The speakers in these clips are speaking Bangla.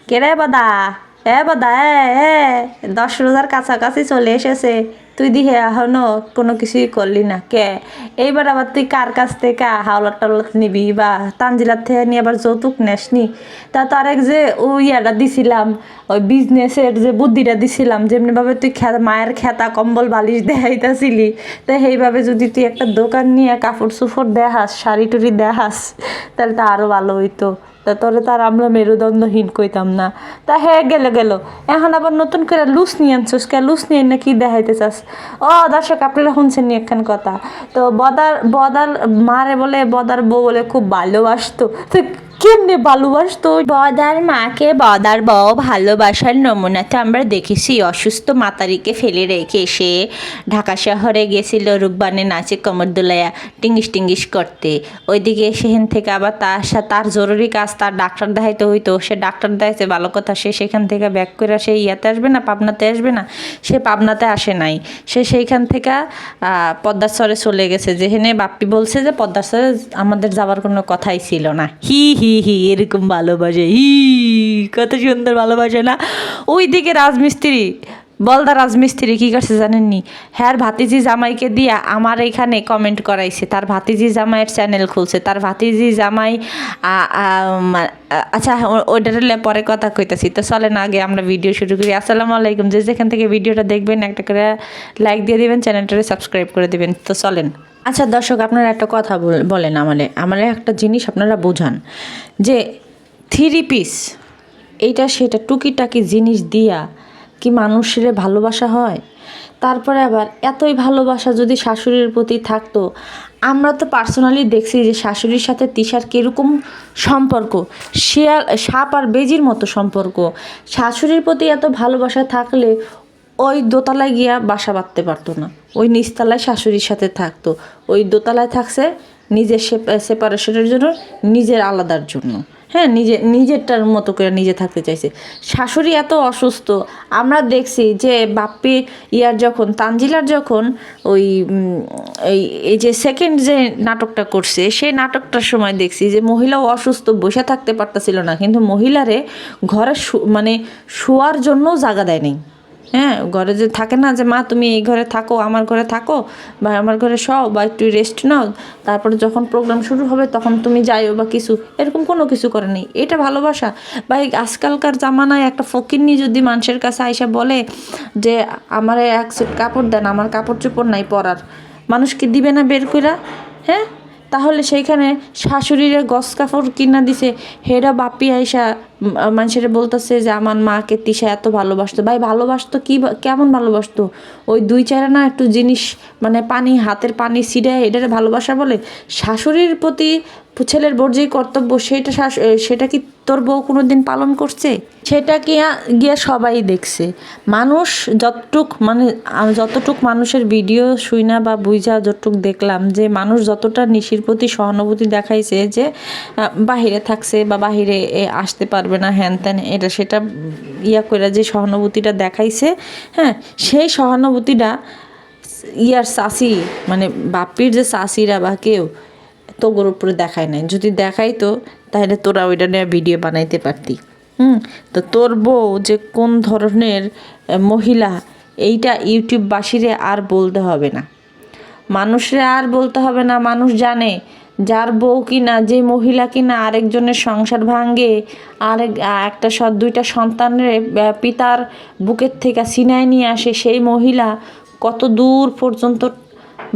কেরে বাদা এ 10 রোজার কাছাকাছি চলে এসেছে, তুই দিহে এখনো কোনো কিছুই করলি না কে? এইবার আবার তুই কার কাছ থেকে হাওলাত টাওলাত নিবি বা তানজিলার থেকে নিয়ে আবার যৌতুক নেসনি? তা তার এক যে ওই ইয়াটা দিছিলাম, ওই বিজনেসের যে বুদ্ধিটা দিছিলাম, যেমনিভাবে তুই মায়ের খেতা কম্বল বালিশ দেখাইতাছিলি, তা সেইভাবে যদি তুই একটা দোকান নিয়ে কাপড় চোপড় দেখাস, শাড়ি টুড়ি দেখাস, তাহলে তো আরও ভালো হইতো। তা তোরে তার আমরা মেরুদণ্ডহীন কইতাম না। তা হ্যাঁ গেল এখন আবার নতুন করে লুস নিয়ে আনছিস কে? লুস নিয়ে না কি দেখাইতে চাস? ও দর্শক, আপনারা শুনছেন নি একখান কথা? তো বদার মারে বলে, বদার বউ বলে খুব ভালোবাসতো। তো কেমনে ভালোবাসতো? বদার মাকে বদার বউ ভালোবাসার নমুনা তো আমরা দেখেছি। অসুস্থ মাতারিকে ফেলে রেখে এসে ঢাকা শহরে গেছিল রূপবানে নাচে কমর দোলাইয়া টিঙ্গিস টিঙ্গিস করতে। ওইদিকে সেখান থেকে আবার তার জরুরি কাজ, তার ডাক্তার দেখাইতে হইতো। সে ডাক্তার দেখাইছে ভালো কথা, সে সেখান থেকে ব্যাক করে সে ইয়াতে আসবে না, পাবনাতে আসবে না। সে পাবনাতে আসে নাই, সে সেইখান থেকে পদ্মারচরে চলে গেছে, যেখানে বাপ্পি বলছে যে পদ্মারচরে আমাদের যাওয়ার কোনো কথাই ছিল না। হি হি হি এরকম ভালোবাসে, হি কত সুন্দর ভালোবাসে না? ওইদিকে রাজমিস্ত্রি, বলদা রাজমিস্ত্রি কী করছে জানেননি? হ্যার ভাতিজি জামাইকে দিয়া আমার এখানে কমেন্ট করাইছে। তার ভাতিজি জামাইয়ের চ্যানেল খুলছে, তার ভাতিজি জামাই আচ্ছা ওইটার পরে কথা কইতাছি। তো চলেন আগে আমরা ভিডিও শুরু করি। আসসালামু আলাইকুম। যে যেখান থেকে ভিডিওটা দেখবেন একটা করে লাইক দিয়ে দিবেন, চ্যানেলটারে সাবস্ক্রাইব করে দিবেন। তো চলেন। আচ্ছা দর্শক, আপনারা একটা কথা বলেন আমারে একটা জিনিস আপনারা বোঝান যে 3 পিস এইটা সেটা টুকিটাকি জিনিস দিয়া কি মানুষের ভালোবাসা হয়? তারপরে আবার এতই ভালোবাসা যদি শাশুড়ির প্রতি থাকতো, আমরা তো পার্সোনালি দেখছি যে শাশুড়ির সাথে তিশার কীরকম সম্পর্ক, সাপ আর বেজির মতো সম্পর্ক। শাশুড়ির প্রতি এত ভালোবাসা থাকলে ওই দোতলায় গিয়া বাসা বাঁধতে পারতো না, ওই নিচতলায় শাশুড়ির সাথে থাকতো। ওই দোতলায় থাকছে নিজের সেপারেশনের জন্য, নিজের আলাদার জন্য। হ্যাঁ, নিজেরটার মতো করে নিজে থাকতে চাইছে। শাশুড়ি এত অসুস্থ, আমরা দেখছি যে বাপ্পির যখন তানজিলার যখন ওই এই যে সেকেন্ড যে নাটকটা করছে, সেই নাটকটার সময় দেখছি যে মহিলাও অসুস্থ, বসে থাকতে পারতেছিল না, কিন্তু মহিলারে ঘরে মানে শোয়ার জন্য জায়গা দেয় নাই। হ্যাঁ, ঘরে যে থাকে না যে মা তুমি এই ঘরে থাকো, আমার ঘরে থাকো, বা আমার ঘরে শও, বা একটু রেস্ট নাও, তারপরে যখন প্রোগ্রাম শুরু হবে তখন তুমি যাইও বা কিছু, এরকম কোনো কিছু করে নেই। এটা ভালোবাসা? বা এই আজকালকার জামানায় একটা ফকিন্নি যদি মানুষের কাছে আইসা বলে যে আমার এক সেট কাপড় দেন, আমার কাপড় চোপড় নাই পরার, মানুষ কি দিবে না বের কইরা? হ্যাঁ, তাহলে সেইখানে শাশুড়িরে গস কাপড় কিনা দিছে, হেরা বাপি আইসা মানুষের বলতেছে যে আমার মাকে তিশা এত ভালোবাসতো। ভাই ভালোবাসতো কি, কেমন ভালোবাসতো? ওই 2-4 আনা একটু জিনিস মানে পানি, হাতের পানি ছিটায় এটারে ভালোবাসা বলে? শাশুড়ির প্রতি ছেলের বোর যেই কর্তব্য, সেটা কি তোর বউ কোনো দিন পালন করছে? সেটা কি গিয়ে সবাই দেখছে। মানুষ যতটুক মানুষের ভিডিও শুইনা বা বুঝা যতটুক দেখলাম, যে মানুষ যতটা নিশির প্রতি সহানুভূতি দেখাইছে, যে বাহিরে থাকছে বা বাহিরে আসতে পারবে না, হ্যান ত্যান এটা সেটা করে যে সহানুভূতিটা দেখাইছে, হ্যাঁ, সেই সহানুভূতিটা চাষি মানে বাপির যে চাষিরা বা কেউ তোর উপরে দেখায় নাই। যদি দেখাইতো তাহলে তোরা ওইটা নিয়ে ভিডিও বানাইতে পারতি। তো তোর বউ যে কোন ধরনের মহিলা, এইটা ইউটিউববাসীরে আর বলতে হবে না, মানুষরে আর বলতে হবে না। মানুষ জানে যার বউ কিনা, যে মহিলা কিনা আরেকজনের সংসার ভাঙ্গে, একটা 2টা সন্তানের পিতার বুকের থেকে ছিনায় নিয়ে আসে, সেই মহিলা কত দূর পর্যন্ত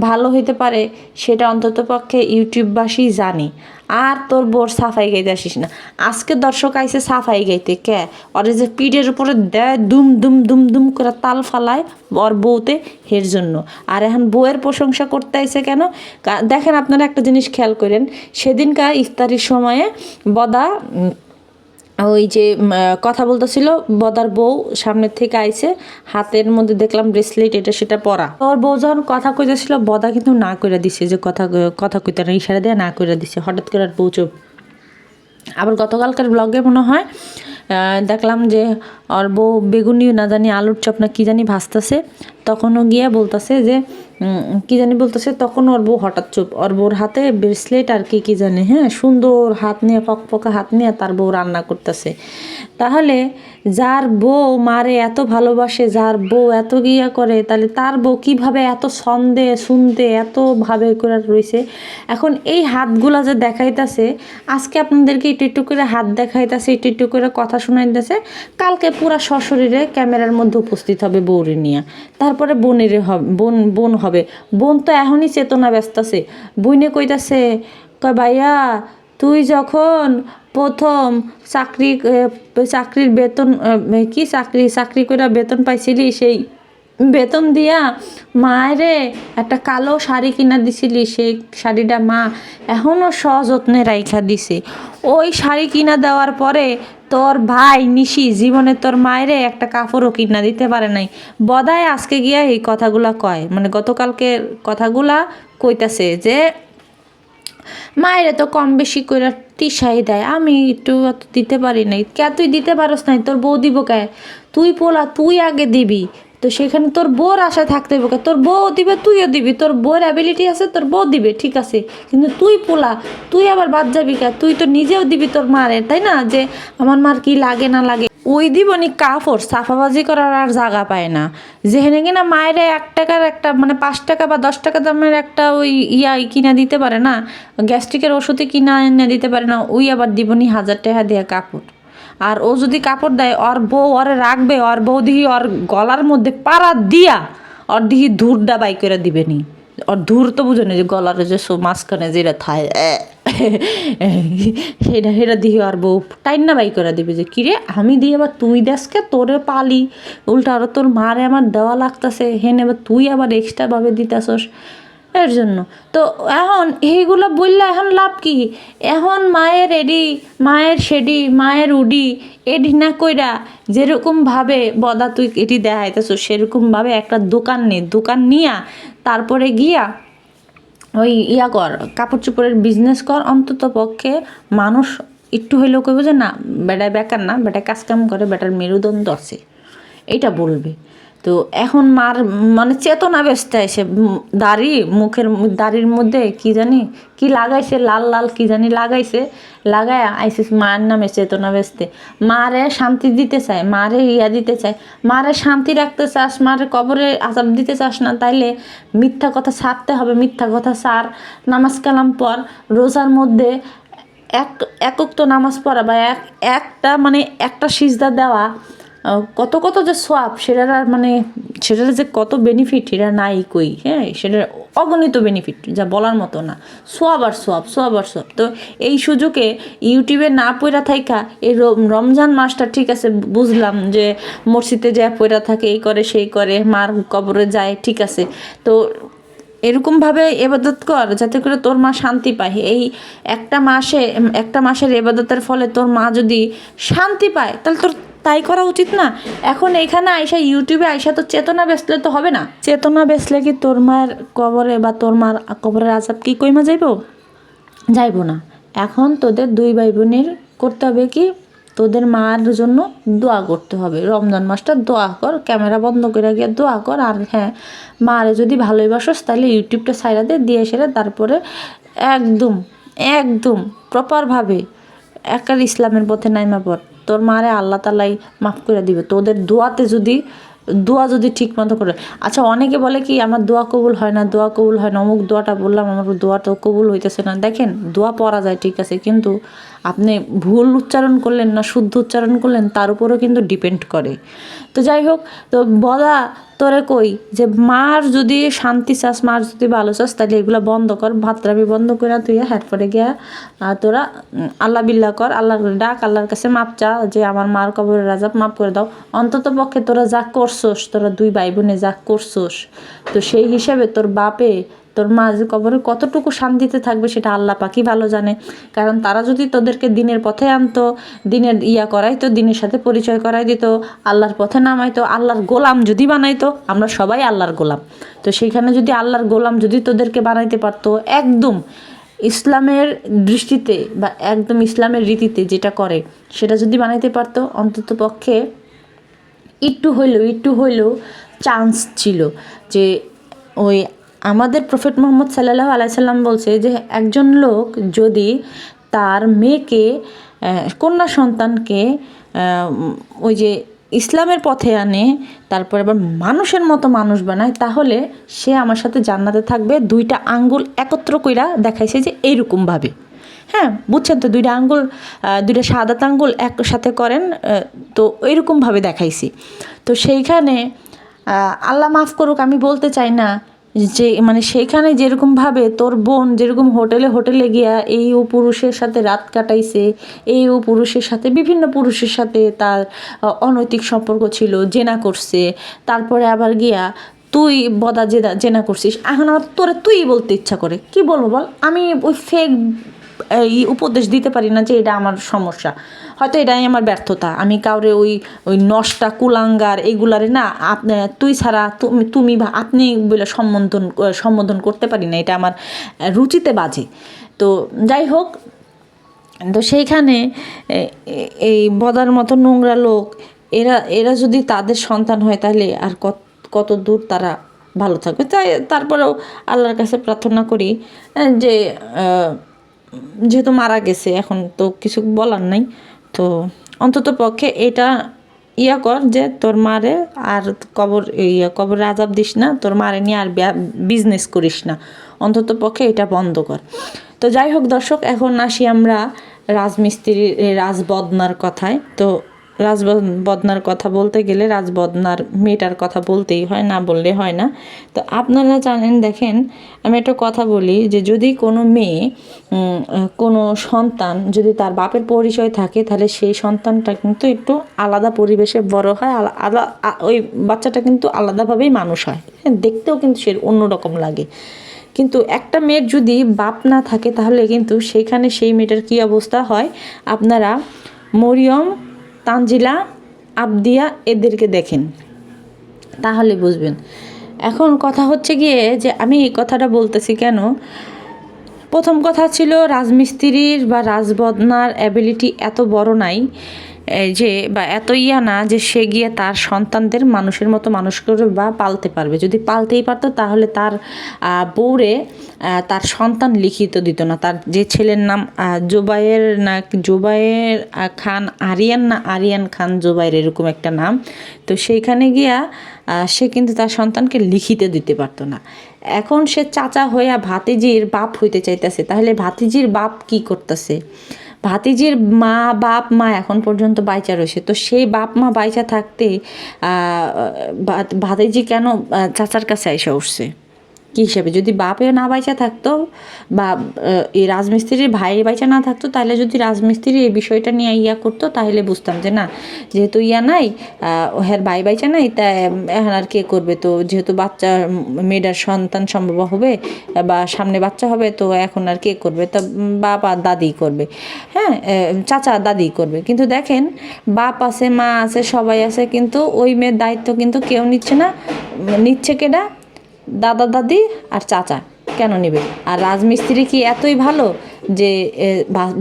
ভালো হইতে পারে সেটা অন্ততপক্ষে ইউটিউববাসী জানে। আর তোর বোর সাফাই গাইতে আসিস না। আজকে দর্শক আইসে সাফাই গাইতে, কে ওরে যে পিঠের উপরে দেয় দুম দুম দুম দুম করে তাল ফালায় ওর বউতে, হের জন্য। আর এখন বউয়ের প্রশংসা করতে আইসে কেন? দেখেন আপনারা একটা জিনিস খেয়াল করেন, সেদিনকার ইফতারির সময়ে বদা ওই যে কথা বলতেছিল, বদার বউ সামনের থেকে আইছে, হাতের মধ্যে দেখলাম ব্রেসলেট, এটা সেটা পরা। ওর বউ যখন কথা কইতেছিল, বদা কিন্তু না করে দিছে, যে কথা কইতে না, ইশারা দিয়ে না করে দিছে। হঠাৎ করে আর বউ চুপ। আবার গতকালকার ব্লগে মনে হয় দেখলাম যে ওর বউ বেগুনি না জানি আলুর চপ না কি জানি ভাজতেছে, তখনও গিয়ে বলতেছে যে কি জানি বলতেছে, তখন ওর বউ হঠাৎ চুপ। ওর বউর হাতে ব্রেসলেট আর কি জানি, হ্যাঁ, সুন্দর হাত নিয়ে, ফকফকা হাত নিয়ে তার বউ রান্না করতেছে। তাহলে যার বউ মারে এত ভালোবাসে, যার বউ এত গিয়া করে, তাহলে তার বউ কীভাবে এত ছন্দে শুনতে এতভাবে করে রয়েছে। এখন এই হাতগুলা যে দেখাইতেছে, আজকে আপনাদেরকে একটু একটু করে হাত দেখাইতেছে, একটু একটু করে কথা শোনাইতেছে, কালকে পুরা সশরীরে ক্যামেরার মধ্যে উপস্থিত হবে বউরে নিয়ে। তারপরে বোনের হবে, বোন হবে। বোন তো এখনই চেতনা ব্যস্ত আছে। বইনে কইতাছে, কয় ভাইয়া তুই যখন প্রথম চাকরির বেতন কি চাকরি করে বেতন পাইছিলি, সেই বেতন দিয়া মায়েরে একটা কালো শাড়ি কিনা দিছিলি, সেই শাড়িটা মা এখনও সযত্নে রাইখা দিছে। ওই শাড়ি কিনা দেওয়ার পরে তোর ভাই নিশি জীবনে তোর মায়েরে একটা কাপড়ও কিনা দিতে পারে নাই। বদায় আজকে গিয়া এই কথাগুলা কয়, মানে গতকালকের কথাগুলা কইতাছে যে মায়েরে তো কম বেশি করে টিসাই দেয়, আমি একটু অত দিতে পারি নাই। কে তুই দিতে পারস নাই? তোর বউ দিব কে? তুই পোলা, তুই আগে দিবি। তো সেখানে তোর বউর আশায় থাকতে হবে, তোর বউ দিবে তুইও দিবি, তোর বউর অ্যাবিলিটি আছে, তোর বউ দিবে, ঠিক আছে, কিন্তু তুই পোলা, তুই আবার বাদ যাবি কে? তুই তো নিজেও দিবি তোর মারে, তাই না? যে আমার মার কি লাগে না লাগে, ওই দিবনি কাপড় সাফাবাজি করার আর জায়গা পায় না। যেখানে কিনা মায়ের 1 টাকার একটা, মানে 5 টাকা বা 10 টাকা দামের একটা ওই কিনা দিতে পারে না, গ্যাস্ট্রিকের ওষুধে কিনা এনে দিতে পারে না, ওই আবার দিবনি 1000 টাকা দিয়ে কাপড়। আর ও যদি কাপড় দেয়, ওর বউ ওরে রাখবে, ওর বউ দিহি ওর গলার মধ্যে পাড়া দিয়া ওর দিহি ধূরটা বাই করে দিবেনি। ওর ধূর তো বুঝে যে গলার যে মাঝখানে যেটা থায় সেটা দিয়ে আর বউ টাইনা বাই করে দিবে যে কিরে আমি দিয়ে আবার তুই দেশকে তোরে পালি, উল্টা আরও তোর মারে আমার দেওয়া লাগতেছে, হেনে আবার তুই আবার এক্সট্রাভাবে দিতেছস এর জন্য। তো এখন এইগুলো বললে এখন লাভ কি? এখন মায়ের এডি, মায়ের সেডি, মায়ের উডি এডি না কইরা যেরকমভাবে বদা তুই এটি দেখাইতেছ, সেরকমভাবে একটা দোকান নিয়া তারপরে গিয়া ওই কর, কাপড় চোপড়ের বিজনেস কর। অন্তত পক্ষে মানুষ একটু হইলেও কইব যে না বেটায় বেকার না, বেটায় কাজকাম করে, বেটার মেরুদণ্ড আছে, এইটা বলবে। তো এখন মার মানে চেতনা ব্যস্ত এসে দাড়ির মধ্যে কি জানি কি লাগাইছে, লাল লাল কি জানি লাগাইছে, লাগায় আইসিস মায়ের নামে চেতনা ব্যস্তে। মারে শান্তি দিতে চায়, মারে দিতে চায়, মারে শান্তি রাখতে চাস, মারে কবরে আজাব দিতে চাস না, তাইলে মিথ্যা কথা ছাড়তে হবে। মিথ্যা কথা ছাড়, নামাজ কালাম পর, রোজার মধ্যে একক তো নামাজ পড়া বা একটা সিজদা দেওয়া, কত কত যে সোয়াব, সেটার আর সেটার যে কত বেনিফিট সেটা নাই কই, হ্যাঁ, সেটার অগণিত বেনিফিট যা বলার মতো না। সোয়াব আর সোয়াব। তো এই সুযোগে ইউটিউবে না পইরা থাইকা এই রমজান মাসটা, ঠিক আছে বুঝলাম যে মসজিদে যায় পইরা থাকে, এই করে সেই করে, মার কবরে যায়, ঠিক আছে, তো এরকমভাবে এবাদত কর যাতে করে তোর মা শান্তি পায়। এই একটা মাসের এবাদতের ফলে তোর মা যদি শান্তি পায়, তাহলে তোর তাই করা উচিত না? এখন এইখানে আইসা ইউটিউবে আইসা তো চেতনা বেচলে তো হবে না। চেতনা বেচলে কি তোর মায়ের কবরে বা তোর মার কবরের আজাব কি কইমা যাইব না। এখন তোদের 2 ভাই বোনের করতে হবে কি, তোদের মার জন্য দোয়া করতে হবে। রমজান মাসটা দোয়া কর, ক্যামেরা বন্ধ করে গিয়ে দোয়া কর। আর হ্যাঁ, মারে যদি ভালোবাসস তাহলে ইউটিউবটা সাইডা দিয়ে সেরে তারপরে একদম প্রপারভাবে একটা ইসলামের পথে নাইমা পড়। তোর মারে আল্লাহ তালাই মাফ করে দিবে তোদের দোয়া যদি ঠিক মতো করে। আচ্ছা, অনেকে বলে কি আমার দোয়া কবুল হয় না, অমুক দোয়াটা বললাম আমার দোয়া তো কবুল হইতেছে না। দেখেন, দোয়া পড়া যায় ঠিক আছে, কিন্তু আপনি ভুল উচ্চারণ করলেন না শুদ্ধ উচ্চারণ করলেন তার উপরেও কিন্তু ডিপেন্ড করে। তো যাই হোক, তো বলা তোরে কই যে মার যদি শান্তি চাস, মার যদি ভালো চাস, তাহলে এগুলো বন্ধ কর, ভাতরাবি বন্ধ করে তুই পরে গিয়া তোরা আল্লাহ বিল্লাহ কর, আল্লাহর ডাক, আল্লাহর কাছে মাপ চা যে আমার মার কবরের আজাব মাফ করে দাও। অন্তত পক্ষে তোরা যা করছোস, তোরা 2 ভাই বোনে যা করছোস, তো সেই হিসাবে তোর বাপে তোর মা যে কবরে কতটুকু শান্তিতে থাকবে সেটা আল্লাহ পাকই ভালো জানে। কারণ তারা যদি তোদেরকে দিনের পথে আনতো, দিনের করাইতো, দিনের সাথে পরিচয় করাই দিত, আল্লাহর পথে নামাইতো, আল্লাহর গোলাম যদি বানাইতো, আমরা সবাই আল্লাহর গোলাম, তো সেইখানে যদি আল্লাহর গোলাম যদি তোদেরকে বানাইতে পারতো, একদম ইসলামের দৃষ্টিতে বা একদম ইসলামের রীতিতে যেটা করে সেটা যদি বানাইতে পারতো, অন্তত পক্ষে একটু হইলেও চান্স ছিল যে ওই আমাদের প্রফেট মুহাম্মদ সাল্লাল্লাহু আলাইহি সাল্লাম বলছে যে একজন লোক যদি তার মেয়েকে কন্যা সন্তানকে ওই যে ইসলামের পথে আনে, তারপরে আবার মানুষের মতো মানুষ বানায়, তাহলে সে আমার সাথে জান্নাতে থাকবে। 2টা আঙ্গুল একত্র কইরা দেখাইছে যে এইরকমভাবে, হ্যাঁ বুঝছেন তো, 2টা আঙ্গুল 2টা শাহাদাত আঙ্গুল একসাথে করেন, তো এইরকমভাবে দেখাইছি। তো সেইখানে আল্লাহ মাফ করুক, আমি বলতে চাই না যে মানে সেইখানে যেরকমভাবে তোর বোন যেরকম হোটেলে গিয়া এই ও পুরুষের সাথে রাত কাটাইছে, এই ও পুরুষের সাথে বিভিন্ন পুরুষের সাথে তার অনৈতিক সম্পর্ক ছিল, জেনা করছে, তারপরে আবার গিয়া তুই বদা জেনা করছিস। এখন আমার তোরে তুই বলতে ইচ্ছা করে, কি বলবো বল, আমি ওই ফেক উপদেশ দিতে পারি না যে এটা আমার সমস্যা, হয়তো এটাই আমার ব্যর্থতা। আমি কাউরে ওই নষ্টা কুলাঙ্গার এইগুলারে না আপনি তুই ছাড়া তুমি বা আপনি বলে সম্বোধন করতে পারি না, এটা আমার রুচিতে বাজে। তো যাই হোক, তো সেইখানে এই বদার মতো নোংরা লোক এরা যদি তাদের সন্তান হয় তাহলে আর কত দূর তারা ভালো থাকবে। তাই তারপরেও আল্লাহর কাছে প্রার্থনা করি যে যেহেতু মারা গেছে এখন তো কিছু বলার নাই, তো অন্তত পক্ষে এটা কর যে তোর মারে আর কবরে আজাব দিস না, তোর মারে নিয়ে আর বিজনেস করিস না, অন্তত পক্ষে এটা বন্ধ কর। তো যাই হোক দর্শক, এখন আসি আমরা রাজবদনার কথায়। তো রাজবদনার কথা বলতে গেলে রাজবদনার মেয়েটার কথা বলতেই হয়, না বললে হয় না। তো আপনারা জানেন, দেখেন আমি একটা কথা বলি যে যদি কোনো মেয়ে কোনো সন্তান যদি তার বাপের পরিচয় থাকে, তাহলে সেই সন্তানটা কিন্তু একটু আলাদা পরিবেশে বড় হয়, ওই বাচ্চাটা কিন্তু আলাদাভাবেই মানুষ হয়, দেখতেও কিন্তু সে অন্যরকম লাগে। কিন্তু একটা মেয়ের যদি বাপ না থাকে তাহলে কিন্তু সেইখানে সেই মেয়েটার কী অবস্থা হয় আপনারা মরিয়ম, তানজিলা, আবদিয়া এদেরকে দেখেন, তাহলে বুঝবেন। এখন কথা হচ্ছে গিয়ে যে আমি এই কথাটা বলতেছি কেন, প্রথম কথা ছিল রাজমিস্ত্রির বা রাজবদনার অ্যাবিলিটি এত বড় নাই যে, বা এত না যে সে গিয়ে তার সন্তানদের মানুষের মতো মানুষ করে বা পালতে পারবে। যদি পালতেই পারতো তাহলে তার বউরে তার সন্তান লিখিত দিত না। তার যে ছেলের নাম জোবায়ের খান আরিয়ান খান জোবায়ের এরকম একটা নাম, তো সেইখানে গিয়া সে কিন্তু তার সন্তানকে লিখিতে দিতে পারতো না। এখন সে চাচা হইয়া ভাতিজির বাপ হইতে চাইতেছে, তাহলে ভাতিজির বাপ কি করতেছে? ভাতিজির বাপ মা এখন পর্যন্ত বাইচা রয়েছে, তো সেই বাপ মা বাইচা থাকতে ভাতিজি কেন চাচার কাছে এসে উঠছে? কী হিসাবে? যদি বাপে না বাইচা থাকতো বা এই রাজমিস্ত্রির ভাইয়ের বাইচা না থাকতো, তাহলে যদি রাজমিস্ত্রি এই বিষয়টা নিয়ে করতো তাহলে বুঝতাম যে না, যেহেতু নাই ওহের ভাই বাইচা নাই, তা এখন আর কে করবে, তো যেহেতু বাচ্চা মেয়েটার সন্তান সম্ভব হবে বা সামনে বাচ্চা হবে, তো এখন আর কে করবে, তা বাপ আর দাদি করবে, হ্যাঁ চাচা দাদি করবে। কিন্তু দেখেন বাপ আছে, মা আছে, সবাই আছে, কিন্তু ওই মেয়ের দায়িত্ব কিন্তু কেউ নিচ্ছে না। নিচ্ছে কেডা? দাদা দাদি আর চাচা কেন নেবে? আর রাজমিস্ত্রি কি এতই ভালো যে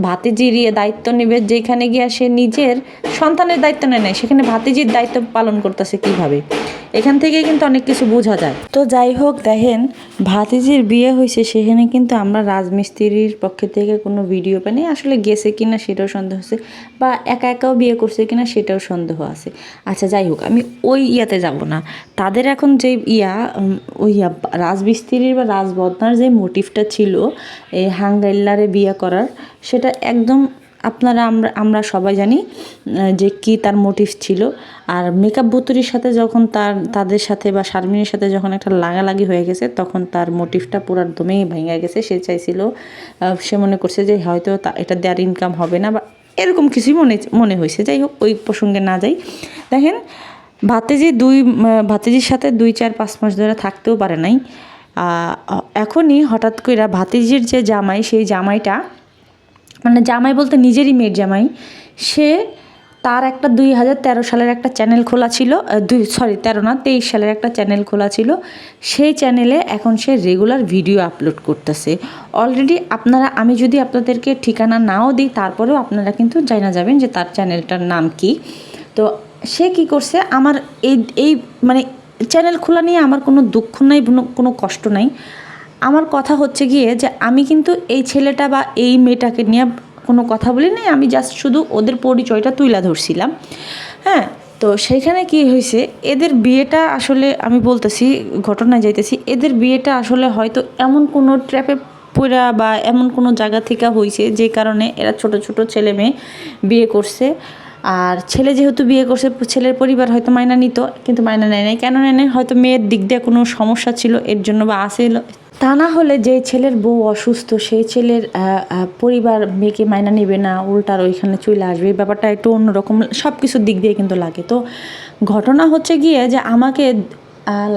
ভাতিজির দায়িত্ব নেবে, যেখানে গিয়া সে নিজের সন্তানের দায়িত্ব নেয় নাই, সেখানে ভাতিজির দায়িত্ব পালন করতেছে কিভাবে? এখান থেকে কিন্তু অনেক কিছু বোঝা যায়। তো যাই হোক, দেখেন ভাতিজির বিয়ে হয়েছে, সেখানে কিন্তু আমরা রাজমিস্ত্রির পক্ষে থেকে কোনো ভিডিও পাইনি, আসলে গেছে কিনা সেটাও সন্দেহ আছে, বা একাও বিয়ে করছে কিনা সেটাও সন্দেহ আছে। আচ্ছা যাই হোক, আমি ওই ইয়াতে যাব না। তাদের এখন যে রাজমিস্ত্রির বা রাজবদনার যে মোটিভটা ছিল এই হাঙ্গাইল্লারে বিয়ে করার, সেটা একদম আমরা সবাই জানি যে কি তার মোটিভ ছিল। আর মেকআপ বুতুরির সাথে যখন তাদের সাথে বা শারমিনের সাথে যখন একটা লাগালাগি হয়ে গেছে, তখন তার মোটিভটা পুরো দমেই ভেঙে গেছে। সে চাইছিল, সে মনে করছে যে হয়তো এটা দেওয়ার ইনকাম হবে না বা এরকম কিছুই মনে হয়েছে। যাই হোক, ওই প্রসঙ্গে না যাই। দেখেন ভাতিজির সাথে 2-4-5 মাস ধরে থাকতেও পারে নাই। এখনই হঠাৎ করে ভাতিজির যে জামাই, সেই জামাইটা, মানে জামাই বলতে নিজেরই মেয়ের জামাই, সে তার একটা 2013 সালের একটা চ্যানেল খোলা ছিল, 23 সালের একটা চ্যানেল খোলা ছিল। সেই চ্যানেলে এখন সে রেগুলার ভিডিও আপলোড করতেছে। অলরেডি আমি যদি আপনাদেরকে ঠিকানা নাও দিই, তারপরেও আপনারা কিন্তু জানা যাবেন যে তার চ্যানেলটার নাম কি। তো সে কি করছে, আমার এই মানে চ্যানেল খোলা নিয়ে আমার কোনো দুঃখ নাই, কোনো কষ্ট নাই। আমার কথা হচ্ছে গিয়ে যে আমি কিন্তু এই ছেলেটা বা এই মেয়েটাকে নিয়ে কোনো কথা বলি নাই, আমি জাস্ট শুধু ওদের পরিচয়টা তুলে ধরছিলাম। হ্যাঁ, তো সেইখানে কি হয়েছে, এদের বিয়েটা আসলে আমি বলতেছি, ঘটনায় যাইতেছি, এদের বিয়েটা আসলে হয়তো এমন কোনো ট্র্যাপে পড়া বা এমন কোনো জায়গা থেকে হয়েছে যে কারণে এরা ছোট ছোট ছেলে মেয়ে বিয়ে করছে। আর ছেলে যেহেতু বিয়ে করছে, ছেলের পরিবার হয়তো মাইনা নিত, কিন্তু মাইনা নেয় নাই। কেন নেয় নাই? হয়তো মেয়ের দিক দিয়ে কোনো সমস্যা ছিল এর জন্য, বা আসে। তা না হলে যে ছেলের বউ অসুস্থ, সেই ছেলের পরিবার মেয়েকে মাইনা নেবে না, উল্টার ওইখানে চলে আসবে, এই ব্যাপারটা একটু অন্যরকম সব কিছুর দিক দিয়ে কিন্তু লাগে। তো ঘটনা হচ্ছে গিয়ে যে আমাকে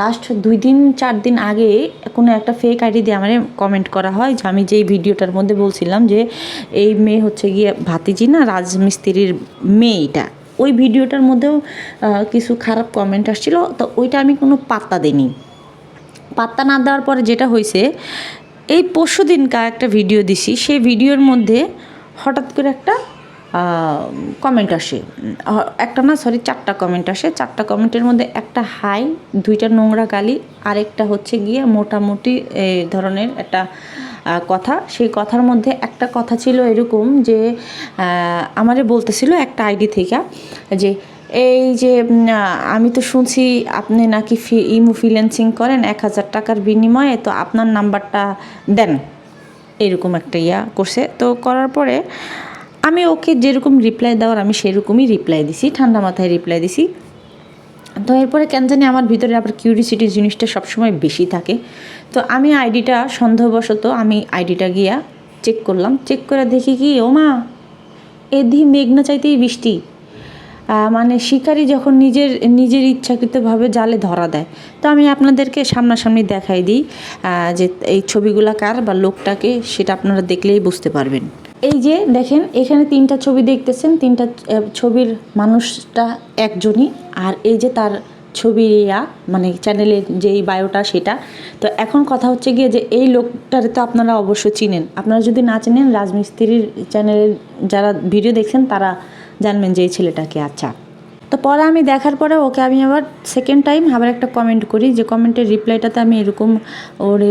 লাস্ট 2-4 দিন আগে কোনো একটা ফেক আইডি দিয়ে আমার কমেন্ট করা হয় যে আমি যেই ভিডিওটার মধ্যে বলছিলাম যে এই মেয়ে হচ্ছে গিয়ে ভাতিজি না, রাজমিস্ত্রির মেয়েটা, ওই ভিডিওটার মধ্যেও কিছু খারাপ কমেন্ট আসছিল। তো ওইটা আমি কোনো পাত্তা দিইনি। পাত্তা না দেওয়ার পরে যেটা হয়েছে, এই পরশু দিনকার একটা ভিডিও দিছি, সেই ভিডিওর মধ্যে হঠাৎ করে একটা কমেন্ট আসে, একটা না সরি 4টা কমেন্ট আসে। 4টা কমেন্টের মধ্যে একটা হাই, 2টা নোংরা গালি, আরেকটা হচ্ছে গিয়ে মোটামুটি এই ধরনের একটা কথা। সেই কথার মধ্যে একটা কথা ছিল এরকম যে আমারে বলতেছিল একটা আইডি থেকে যে এই যে আমি তো শুনছি আপনি নাকি ইমো ফ্রিল্যান্সিং করেন 1000 টাকার বিনিময়ে, তো আপনার নাম্বারটা দেন, এরকম একটা করছে। তো করার পরে আমি ওকে যেরকম রিপ্লাই দেওয়ার আমি সেরকমই রিপ্লাই দিছি, ঠান্ডা মাথায় রিপ্লাই দিছি। তো এরপরে কেন জানি আমার ভিতরে আবার কিউরিসিটি জিনিসটা সবসময় বেশি থাকে। তো আমি আইডিটা সন্দেহবশত আমি আইডিটা গিয়া চেক করলাম, চেক করে দেখি কি, ও মা, এদি মেঘ না চাইতেই বৃষ্টি। মানে শিকারি যখন নিজের ইচ্ছাকৃতভাবে জালে ধরা দেয়। তো আমি আপনাদেরকে সামনাসামনি দেখাই দিই যে এই ছবিগুলা কার বা লোকটাকে, সেটা আপনারা দেখলেই বুঝতে পারবেন। এই যে দেখেন, এখানে 3টা ছবি দেখতেছেন, 3টা ছবির মানুষটা একজনই, আর এই যে তার ছবি মানে চ্যানেলের যেই বায়োটা সেটা। তো এখন কথা হচ্ছে গিয়ে যে এই লোকটারে তো আপনারা অবশ্য চিনেন, আপনারা যদি না চিনেন রাজমিস্ত্রির চ্যানেলের যারা ভিডিও দেখছেন তারা জানবেন যে এই ছেলেটাকে। আচ্ছা, তো পরে আমি দেখার পরে ওকে আমি আবার সেকেন্ড টাইম আবার একটা কমেন্ট করি, যে কমেন্টের রিপ্লাইটাতে আমি এরকম ওরে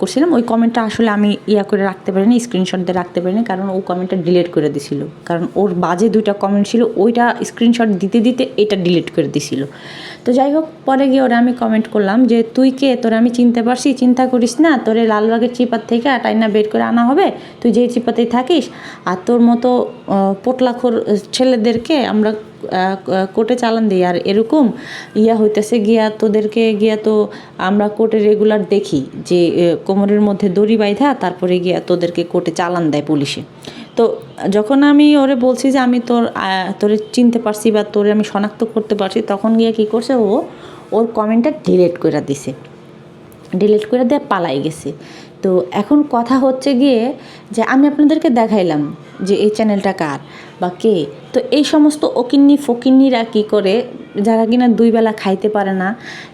করছিলাম। ওই কমেন্টটা আসলে আমি করে রাখতে পারিনি, স্ক্রিনশট দিয়ে রাখতে পারিনি, কারণ ও কমেন্টটা ডিলিট করে দিছিল, কারণ ওর বাজে 2টা কমেন্ট ছিল, ওইটা স্ক্রিনশট দিতে দিতে এটা ডিলিট করে দিছিল। তো যাই হোক, পরে গিয়ে ওরা আমি কমেন্ট করলাম যে তুই কে, তোরা আমি চিনতে পারছি, চিন্তা করিস না, তোরে লালবাগের চিপার থেকে টাইনা বের করে আনা হবে, তুই যেই চিপাতেই থাকিস, আর তোর মতো পোটলাখোর ছেলেদেরকে আমরা কোর্টে চালান দিই, আর এরকম হইতেছে গিয়া তোদেরকে গিয়া তো আমরা কোর্টে রেগুলার দেখি যে কোমরের মধ্যে দড়ি বাইধা তারপরে গিয়া তোদেরকে কোর্টে চালান দেয় পুলিশে। তো যখন আমি ওরে বলছি যে আমি তোরে চিনতে পারছি বা তোরে আমি শনাক্ত করতে পারছি, তখন গিয়ে কী করছে, ওর কমেন্টটা ডিলিট করে দিছে, ডিলিট করে দিয়ে পালাই গেছে। তো এখন কথা হচ্ছে গিয়ে যে আমি আপনাদেরকে দেখাইলাম যে এই চ্যানেলটা কার বা কে। তো এই সমস্ত ওকিন্নি ফকিন্নিরা কী করে, যারা কিনা 2 বেলা খাইতে পারে না,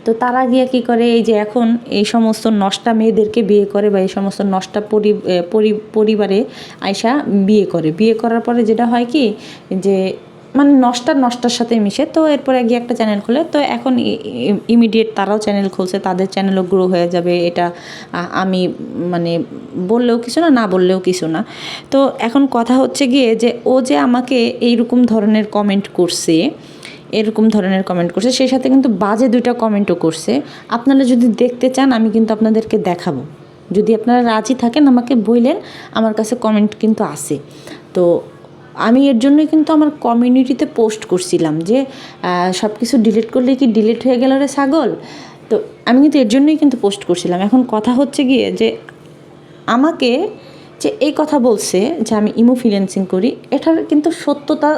তো তারা গিয়ে কী করে, এই যে এখন এই সমস্ত নষ্টা মেয়েদেরকে বিয়ে করে, বা এই সমস্ত নষ্টা পরিবারে আয়সা বিয়ে করার পরে যেটা হয় কি, যে মানে নষ্টার সাথে মিশে। তো এরপরে গিয়ে একটা চ্যানেল খোলে। তো এখন ইমিডিয়েট তারাও চ্যানেল খুলছে, তাদের চ্যানেলও গ্রো হয়ে যাবে, এটা আমি মানে বললেও কিছু না, না বললেও কিছু না। তো এখন কথা হচ্ছে গিয়ে যে ও যে আমাকে এইরকম ধরনের কমেন্ট করছে, সেই সাথে কিন্তু বাজে 2টা কমেন্টও করছে। আপনারা যদি দেখতে চান আমি কিন্তু আপনাদেরকে দেখাবো, যদি আপনারা রাজি থাকেন আমাকে বললেন, আমার কাছে কমেন্ট কিন্তু আছে। তো আমি এর জন্যই কিন্তু আমার কমিউনিটিতে পোস্ট করছিলাম যে সব কিছু ডিলিট করলে কি ডিলিট হয়ে গেল রে ছাগল। তো আমি কিন্তু এর জন্যই কিন্তু পোস্ট করছিলাম। এখন কথা হচ্ছে গিয়ে যে আমাকে যে এই কথা বলছে যে আমি ইমো ফ্রিল্যান্সিং করি, এটার কিন্তু সত্যতা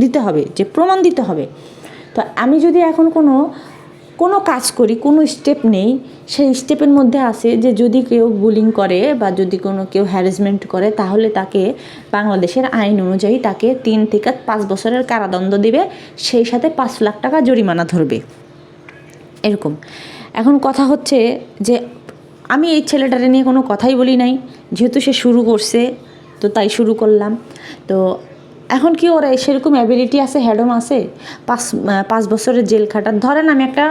দিতে হবে, যে প্রমাণ দিতে হবে। তো আমি যদি এখন কোনো কাজ করি, কোনো স্টেপ নেই, সেই স্টেপের মধ্যে আছে যে যদি কেউ বুলিং করে বা যদি কেউ হ্যারাসমেন্ট করে, তাহলে তাকে বাংলাদেশের আইন অনুযায়ী তাকে 3 থেকে 5 বছরের কারাদণ্ড দিবে, সেই সাথে 5 লাখ টাকা জরিমানা ধরবে, এরকম। এখন কথা হচ্ছে যে আমি এই ছেলেটারে নিয়ে কোনো কথাই বলি নাই, যেহেতু সে শুরু করছে তো তাই শুরু করলাম। তো এখন কি ওরা সেরকম অ্যাবিলিটি আছে, হ্যাডম আছে 5 বছরের জেল খাটার? ধরেন আমি একটা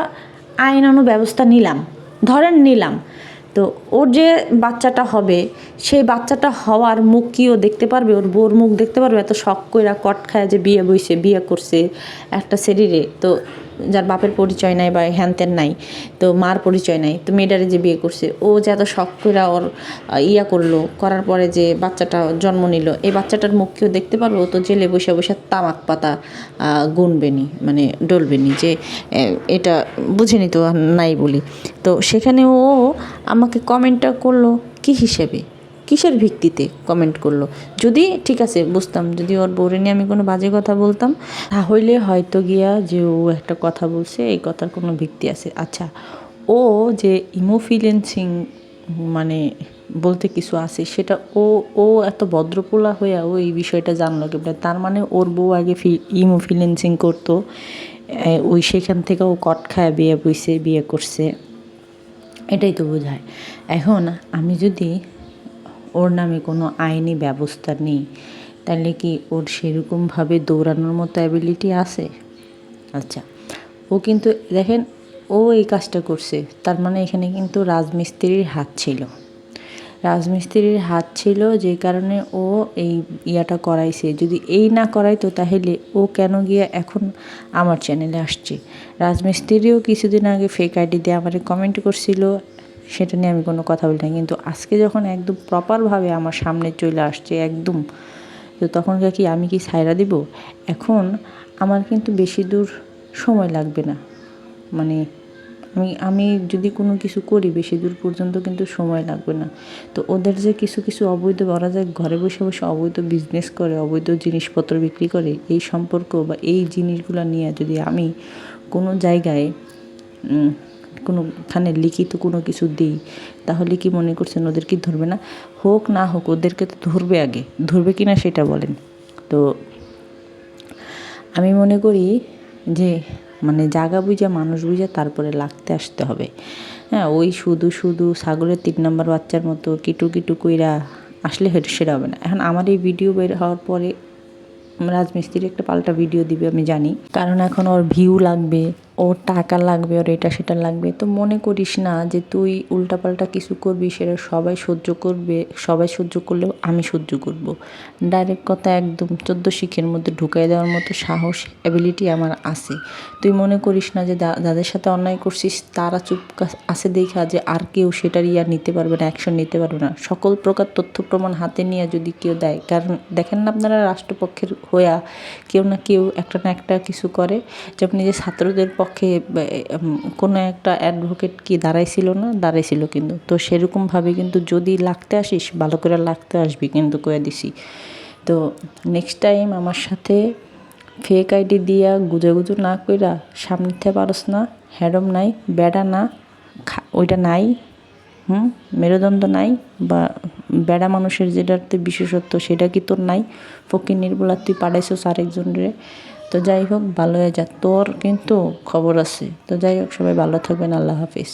আইনানু ব্যবস্থা নিলাম, ধরেন নিলাম, তো ওর যে বাচ্চাটা হবে সেই বাচ্চাটা হওয়ার মুখ কি ও দেখতে পারবে? ওর বউর মুখ দেখতে পারবে? এত শখ কইরা কট খায় যে বিয়ে বইছে, বিয়ে করছে একটা শরীরে, তো যার বাপের পরিচয় নাই বা হ্যান ত্যান নাই, তো মার পরিচয় নাই, তো মেয়েটারে যে বিয়ে করছে, ও যে এত শখ কইরা ওর ইয়া করলো, করার পরে যে বাচ্চাটা জন্ম নিল, এই বাচ্চাটার মুখ কেউ দেখতে পারবে? ও তো জেলে বসে বসে তামাক পাতা গুনবেনি, মানে ডলবেনি, যে এটা বুঝেনি তো নাই বলি। তো সেখানে ও আমাকে কমেন্টটা করলো কি হিসেবে, কিসের ভিত্তিতে কমেন্ট করলো? যদি ঠিক আছে বুঝতাম, যদি ওর বউরে নিয়ে আমি কোনো বাজে কথা বলতাম তাহলে হয়তো গিয়া যে ও একটা কথা বলছে এই কথার কোনো ভিত্তি আছে। আচ্ছা, ও যে ইমোফিলেন্সিং মানে বলতে কিছু আছে, সেটা ও এত ভদ্রপোলা হইয়া ও এই বিষয়টা জানলো কেমন? তার মানে ওর বউ আগে ইমোফিলেন্সিং করতো, ওই সেখান থেকে ও কট খায় বিয়ে বইছে, বিয়ে করছে, এটাই তো বোঝায়। এখন আমি যদি ওর নামে কোনো আইনি ব্যবস্থা নিই তাহলে কি ওর সেরকমভাবে দৌড়ানোর মতো অ্যাবিলিটি আছে? আচ্ছা, ও কিন্তু দেখেন ও এই কাজটা করছে, তার মানে এখানে কিন্তু রাজমিস্ত্রির হাত ছিল, রাজমিস্ত্রির হাত ছিল, যে কারণে ও এই ইয়াটা করাইছে। যদি এই না করাইতো তাহলে ও কেন গিয়ে এখন আমার চ্যানেলে আসছে? রাজমিস্ত্রিও কিছুদিন আগে ফেক আইডি দিয়ে আমার কমেন্ট করছিল, সেটা নিয়ে আমি কোনো কথা বলি না, কিন্তু আজকে যখন একদম প্রপারভাবে আমার সামনে চলে আসছে একদম, তো তখন কি আমি কি ছাইরা দিব? এখন আমার কিন্তু বেশি দূর সময় লাগবে না, মানে আমি যদি কোনো কিছু করি বেশি দূর পর্যন্ত কিন্তু সময় লাগবে না। তো ওদের যে কিছু অবৈধ, ওরা যে ঘরে বসে বসে অবৈধ বিজনেস করে, অবৈধ জিনিসপত্র বিক্রি করে, এই সম্পর্ক বা এই জিনিসগুলো নিয়ে যদি আমি কোনো জায়গায় কোনোখানে লিখিত কোনো কিছু দিই তাহলে কি মনে করছেন ওদের কি ধরবে না? হোক না হোক ওদেরকে তো ধরবে, আগে ধরবে কি না সেটা বলেন। তো আমি মনে করি যে মানে জায়গা বুঝা মানুষ বুঝা তারপরে লাগতে আসতে হবে। হ্যাঁ, ওই শুধু ছাগলের 3 নম্বর বাচ্চার মতো কিটু কইরা আসলে সেটা হবে না। এখন আমার এই ভিডিও বের হওয়ার পরে রাজমিস্ত্রি একটা পাল্টা ভিডিও দিবে আমি জানি, কারণ এখন ওর ভিউ লাগবে, ওর টাকা লাগবে, ওর এটা সেটা লাগবে। তো মনে করিস না যে তুই উল্টাপাল্টা কিছু করবি সেটা সবাই সহ্য করবে, সবাই সহ্য করলেও আমি সহ্য করব। ডাইরেক্ট কথা একদম 14 শিখের মধ্যে ঢুকাই দেওয়ার মতো সাহস, অ্যাবিলিটি আমার আছে। তুই মনে করিস না যে যাদের সাথে অন্যায় করছিস তারা চুপ আছে দেখা যে আর কেউ সেটার নিতে পারবে না, অ্যাকশন নিতে পারবে না। সকল প্রকার তথ্য প্রমাণ হাতে নিয়ে যদি কেউ দেয়, কারণ দেখেন না আপনারা রাষ্ট্রপক্ষের হইয়া কেউ না কেউ একটা না একটা কিছু করে। যেমন যে ছাত্রদের পক্ষে কোনো একটা অ্যাডভোকেট কি দাঁড়াইছিল কিন্তু। তো সেরকমভাবে কিন্তু যদি লাগতে আসিস ভালো করে লাগতে আসবি কিন্তু, কয়ে দিছি। তো নেক্সট টাইম আমার সাথে ফেক আইডি দিয়া গুজো না কইরা সামনে থেকে পারস না, হ্যাডম নাই, বেড়া না, ওইটা নাই, মেরুদণ্ড নাই, বা বেড়া মানুষের যেটাতে বিশেষত্ব সেটা কি তোর নাই? ফকির নির্বলা তুই পাঠাইছস আরেকজনের। তো যাই হোক, ভালো হয়ে যা, তোর কিন্তু খবর আছে। তো যাই হোক, সবাই ভালো থাকবেন, আল্লাহ হাফিজ।